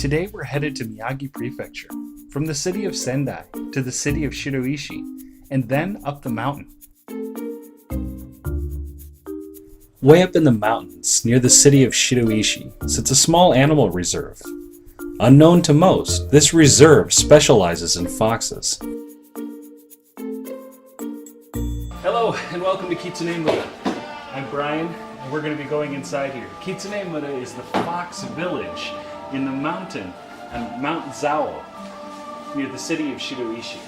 Today we're headed to Miyagi Prefecture, from the city of Sendai to the city of Shiroishi, and then up the mountain. Way up in the mountains, near the city of Shiroishi, sits a small animal reserve. Unknown to most, this reserve specializes in foxes. Hello, and welcome to Kitsunemura. I'm Brian, and we're going to be going inside here. Kitsunemura is the fox village in the mountain on Mount Zao, near the city of Shiroishi.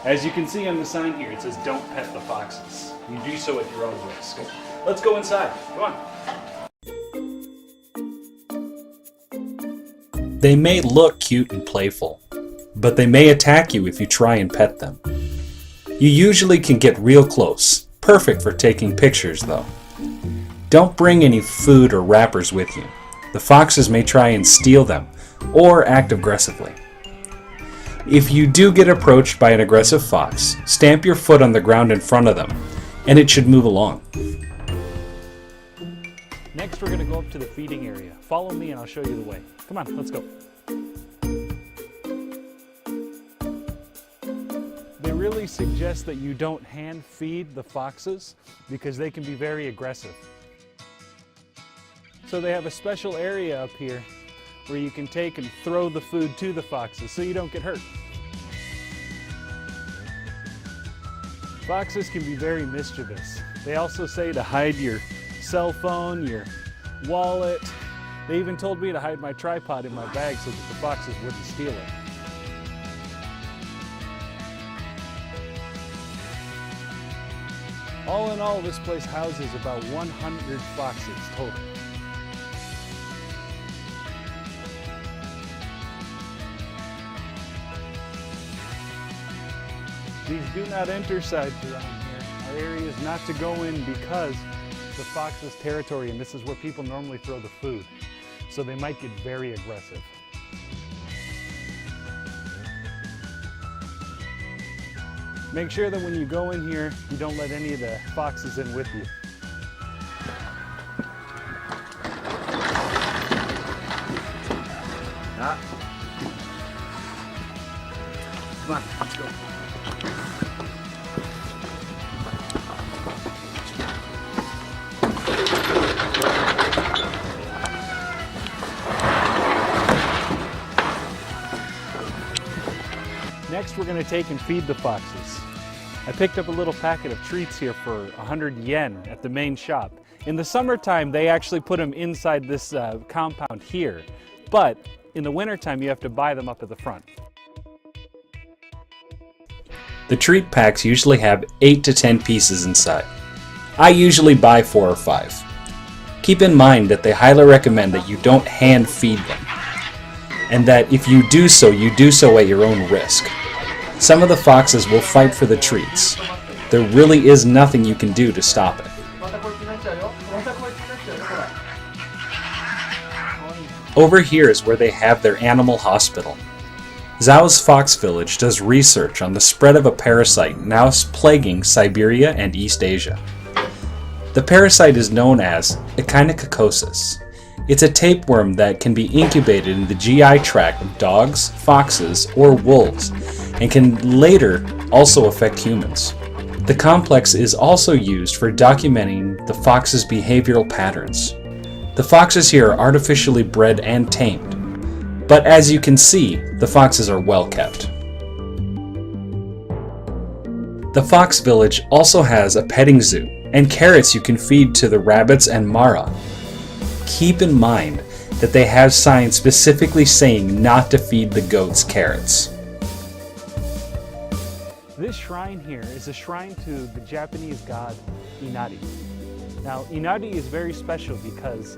As you can see on the sign here, it says don't pet the foxes. You do so at your own risk. Let's go inside. Come on. They may look cute and playful, but they may attack you if you try and pet them. You usually can get real close, perfect for taking pictures though. Don't bring any food or wrappers with you. The foxes may try and steal them, or act aggressively. If you do get approached by an aggressive fox, stamp your foot on the ground in front of them, and it should move along. Next we're going to go up to the feeding area. Follow me and I'll show you the way. Come on, let's go. They really suggest that you don't hand feed the foxes because they can be very aggressive. So they have a special area up here where you can take and throw the food to the foxes so you don't get hurt. Foxes can be very mischievous. They also say to hide your cell phone, your wallet. They even told me to hide my tripod in my bag so that the foxes wouldn't steal it. All in all, this place houses about 100 foxes total. These do not enter signs around here. Our area is not to go in because the fox's territory, and this is where people normally throw the food. So they might get very aggressive. Make sure that when you go in here, you don't let any of the foxes in with you. Come on, let's go. Next, we're going to take and feed the foxes. I picked up a little packet of treats here for 100 yen at the main shop. In the summertime, they actually put them inside this compound here, but in the wintertime, you have to buy them up at the front. The treat packs usually have 8 to 10 pieces inside. I usually buy 4 or 5. Keep in mind that they highly recommend that you don't hand feed them, and that if you do so at your own risk. Some of the foxes will fight for the treats. There really is nothing you can do to stop it. Over here is where they have their animal hospital. Zao Fox Village does research on the spread of a parasite now plaguing Siberia and East Asia. The parasite is known as echinococosis. It's a tapeworm that can be incubated in the GI tract of dogs, foxes, or wolves, and can later also affect humans. The complex is also used for documenting the fox's behavioral patterns. The foxes here are artificially bred and tamed, but as you can see, the foxes are well kept. The Fox Village also has a petting zoo and carrots you can feed to the rabbits and Mara. Keep in mind that they have signs specifically saying not to feed the goats carrots. This shrine here is a shrine to the Japanese god Inari. Now, Inari is very special because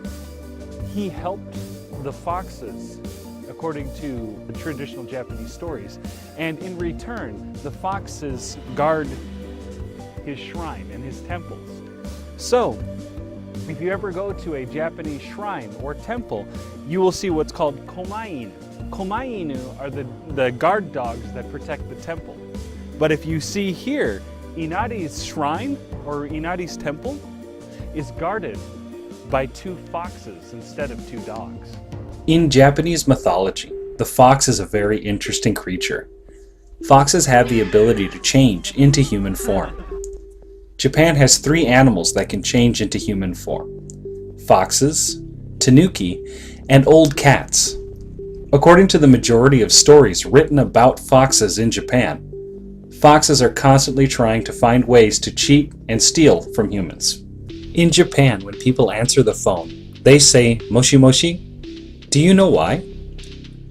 he helped the foxes, according to the traditional Japanese stories, and in return, the foxes guard his shrine and his temples. So, if you ever go to a Japanese shrine or temple, you will see what's called komainu. Komainu are the guard dogs that protect the temple. But if you see here, Inari's shrine or Inari's temple is guarded by 2 foxes instead of 2 dogs. In Japanese mythology, the fox is a very interesting creature. Foxes have the ability to change into human form. Japan has 3 animals that can change into human form: foxes, tanuki, and old cats. According to the majority of stories written about foxes in Japan, foxes are constantly trying to find ways to cheat and steal from humans. In Japan, when people answer the phone, they say moshi moshi. Do you know why?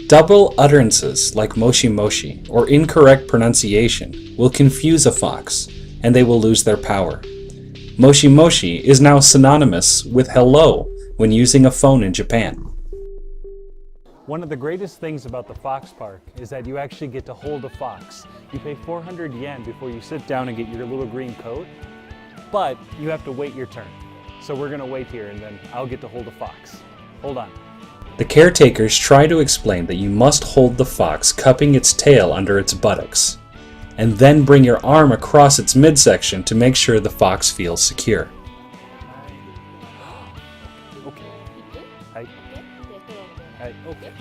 Double utterances like moshi moshi or incorrect pronunciation will confuse a fox and they will lose their power. Moshi moshi is now synonymous with hello when using a phone in Japan. One of the greatest things about the Fox Park is that you actually get to hold a fox. You pay 400 yen before you sit down and get your little green coat, but you have to wait your turn. So we're gonna wait here and then I'll get to hold a fox. Hold on. The caretakers try to explain that you must hold the fox cupping its tail under its buttocks, and then bring your arm across its midsection to make sure the fox feels secure. Okay. Hi. Hi. Okay.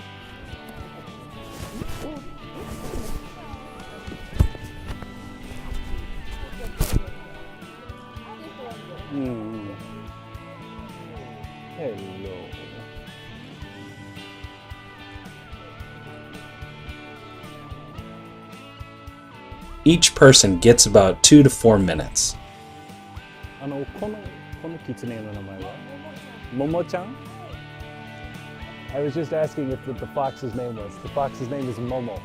Hello. Each person gets about 2 to 4 minutes. このキツネの名前はMomo-chan? I was just asking if what the fox's name was. The fox's name is Momo.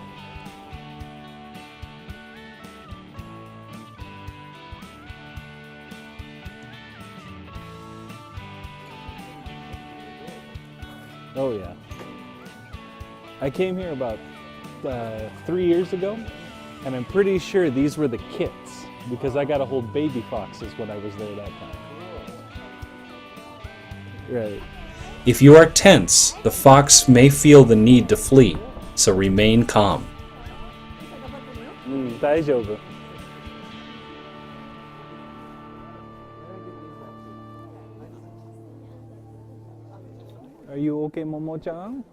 Oh yeah. I came here about 3 years ago, and I'm pretty sure these were the kits because I got to hold baby foxes when I was there that time. Right. If you are tense, the fox may feel the need to flee, so remain calm. 大丈夫. Are you okay, Momo-chan?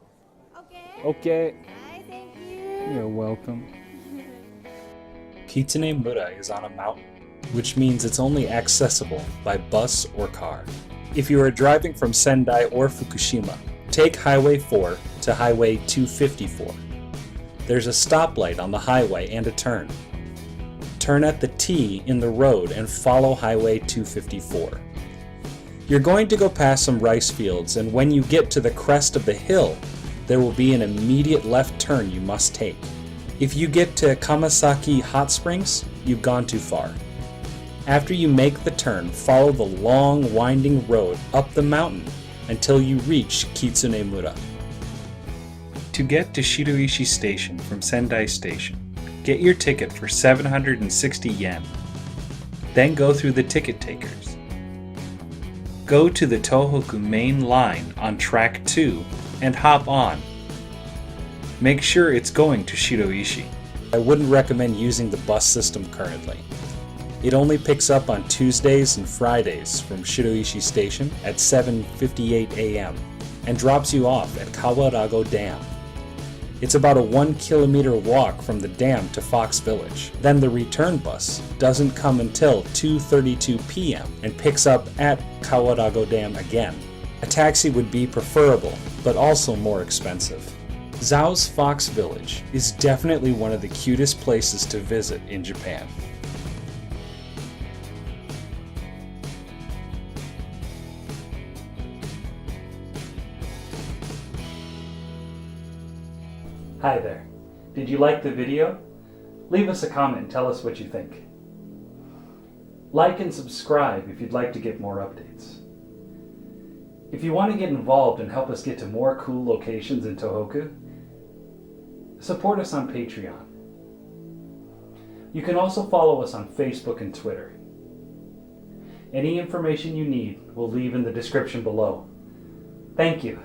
Okay. Okay. Hi, thank you. You're welcome. Kitsune Mura is on a mountain, which means it's only accessible by bus or car. If you are driving from Sendai or Fukushima, take Highway 4 to Highway 254. There's a stoplight on the highway and a turn. Turn at the T in the road and follow Highway 254. You're going to go past some rice fields, and when you get to the crest of the hill, there will be an immediate left turn you must take. If you get to Kamasaki Hot Springs, you've gone too far. After you make the turn, follow the long, winding road up the mountain until you reach Kitsune Mura. To get to Shiroishi Station from Sendai Station, get your ticket for 760 yen. Then go through the ticket takers. Go to the Tohoku main line on track 2 and hop on. Make sure it's going to Shiroishi. I wouldn't recommend using the bus system currently. It only picks up on Tuesdays and Fridays from Shiroishi Station at 7:58 a.m. and drops you off at Kawarago Dam. It's about a 1 kilometer walk from the dam to Fox Village. Then the return bus doesn't come until 2:32 p.m. and picks up at Kawarago Dam again. A taxi would be preferable, but also more expensive. Zao's Fox Village is definitely one of the cutest places to visit in Japan. Hi there. Did you like the video? Leave us a comment and tell us what you think. Like and subscribe if you'd like to get more updates. If you want to get involved and help us get to more cool locations in Tohoku, support us on Patreon. You can also follow us on Facebook and Twitter. Any information you need, we'll leave in the description below. Thank you.